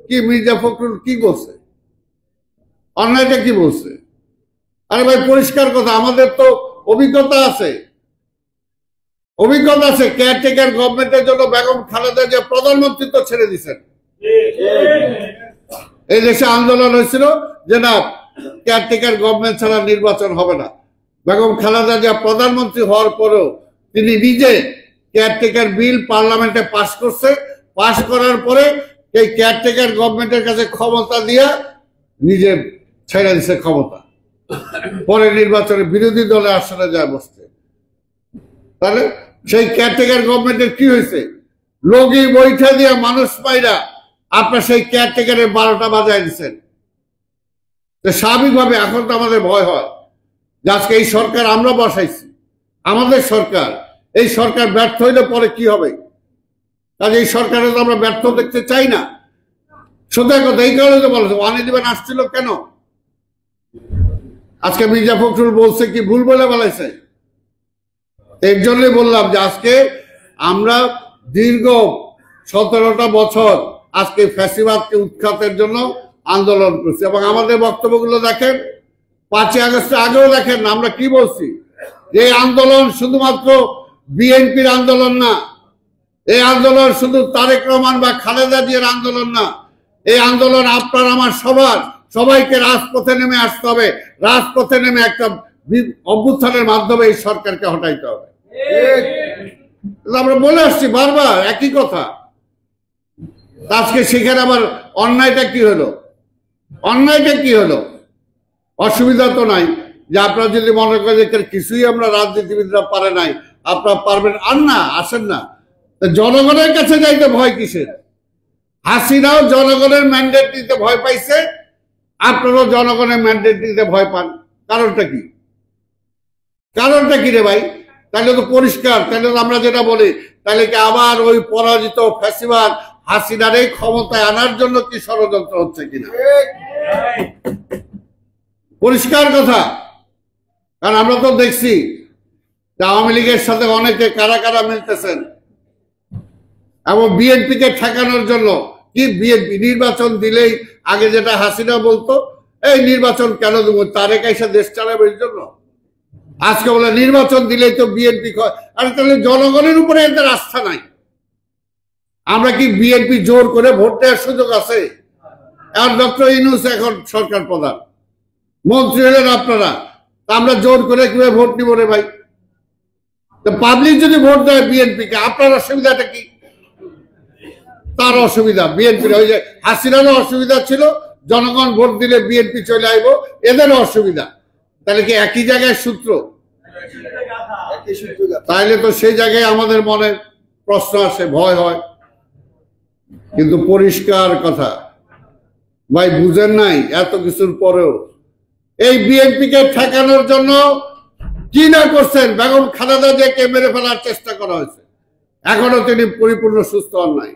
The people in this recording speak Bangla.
কি মির্জা ফখরুল কি বলছে, অন্যায়টা কি বলছে? আরে ভাই পরিষ্কার কথা, আমাদের তো অভিজ্ঞতা আছে, কেয়ারটেকার গভর্নমেন্টের জন্য বেগম খালেদা জিয়া প্রধানমন্ত্রী তো ছেড়ে দিচ্ছেন। এই দেশে আন্দোলন হয়েছিল যে না, কেয়ারটেকার গভর্নমেন্ট ছাড়া নির্বাচন হবে না। বেগম খালেদা জিয়া প্রধানমন্ত্রী হওয়ার পরেও তিনি নিজে কেয়ারটেকার বিল পার্লামেন্টে পাশ করছে, পাশ করার পরে এই কেয়ারটেকার গভর্নমেন্টের কাছে ক্ষমতা দিয়া নিজে ছেড়ে দিছে ক্ষমতা, পরে নির্বাচনে বিরোধী দলে আসলে যায় বসতে। তাহলে সেই কেয়ারটেকার গভর্নমেন্টের কি হয়েছে? লগি বৈঠা দিয়া মানুষ পাইরা আপনার সেই কেয়ারটেকারের 12টা বাজায় দিচ্ছেন। স্বাভাবিকভাবে এখন তো আমাদের ভয় হয় যে আজকে এই সরকার আমরা বসাইছি, আমাদের সরকার, এই সরকার ব্যর্থ হইলে পরে কি হবে? কাজে এই সরকারে তো আমরা ব্যর্থ দেখতে চাই না। সোজা কথা, এই কারণে তো বলেছে 111 আসছিল কেন? আজকে মির্জা ফখরুল বলছে কি ভুল বলে বলেছে? এর জন্যই বললাম যে আজকে আমরা দীর্ঘ 17টা বছর আজকে ফ্যাসিবাদকে উৎখাতের জন্য আন্দোলন করছি, এবং আমাদের বক্তব্যগুলো দেখেন, 5ই আগস্টের আগেও দেখেন আমরা কি বলছি, যে আন্দোলন শুধুমাত্র বিএনপির আন্দোলন না, এই আন্দোলন শুধু তারেক রহমান বা খালেদা জিয়ার আন্দোলন না, এই আন্দোলন আপনার আমার সবার, সবাইকে রাজপথে নেমে আসতে হবে। রাজপথে নেমে একটা অভ্যুত্থানের মাধ্যমে এই সরকারকে হটাইতে হবে। আমরা বলে আসছি বারবার একই কথা। আজকে সেখানে আবার অন্যায়টা কি হলো? অন্যায়টা কি হলো? অসুবিধা তো নাই যে আপনারা যদি মনে করেন যে কিছুই আমরা রাজনীতিবিদরা পারে নাই, আপনারা পারবেন, আর না আসেন না। জনগণের কাছে যাইতে ভয় কিসের? হাসিনাও জনগণের ম্যান্ডেট দিতে ভয় পাইছে, আপনারাও জনগণের ম্যান্ডেট দিতে ভয় পান। কারণটা কি? কারণটা কি রে ভাই? তাহলে তো পরিষ্কার, তাহলে তো আমরা যেটা বলি, তাহলে কি আবার ওই পরাজিত ফ্যাসিবাদ হাসিনার এই ক্ষমতায় আনার জন্য কি ষড়যন্ত্র হচ্ছে কিনা? পরিষ্কার কথা। কারণ আমরা তো দেখছি আওয়ামী লীগের সাথে অনেকে কারা কারা মিলতেছেন, এবং বিএনপি কে ঠেকানোর জন্য কি বিএনপি নির্বাচন দিলেই আগে যেটা হাসিনা বলতো, এই নির্বাচন কেন দেবো, তারেক এসে দেশ চালাবে এর জন্য। আজকে বলে নির্বাচন দিলেই তো বিএনপি, আরে তাহলে জনগণের উপরে এদের আস্থা নাই। আমরা কি বিএনপি জোর করে ভোট দেওয়ার সুযোগ আছে? আর ডক্টর ইউনূস এখন সরকার প্রধান, মন্ত্রী হলেন আপনারা, আমরা জোর করে কিভাবে ভোট নিব রে ভাই? পাবলিক যদি ভোট দেয় বিএনপি কে, আপনার অসুবিধাটা কি? তার অসুবিধা বিএনপির, ওই যে হাসিনারও অসুবিধা ছিল, জনগণ ভোট দিলে বিএনপি চলে আইব, এদেরও অসুবিধা। তাহলে কি একই জায়গায় সূত্র? তাইলে তো সেই জায়গায় আমাদের মনে প্রশ্ন আসে, ভয় হয়। কিন্তু পরিষ্কার কথা ভাই, বুঝেন নাই এত কিছুর পরেও এই বিএনপি কে ঠেকানোর জন্য কি না করছেন? বেগম খালেদা জিয়াকে মেরে ফেলার চেষ্টা করা হয়েছে, এখনো তিনি পরিপূর্ণ সুস্থ হন নাই।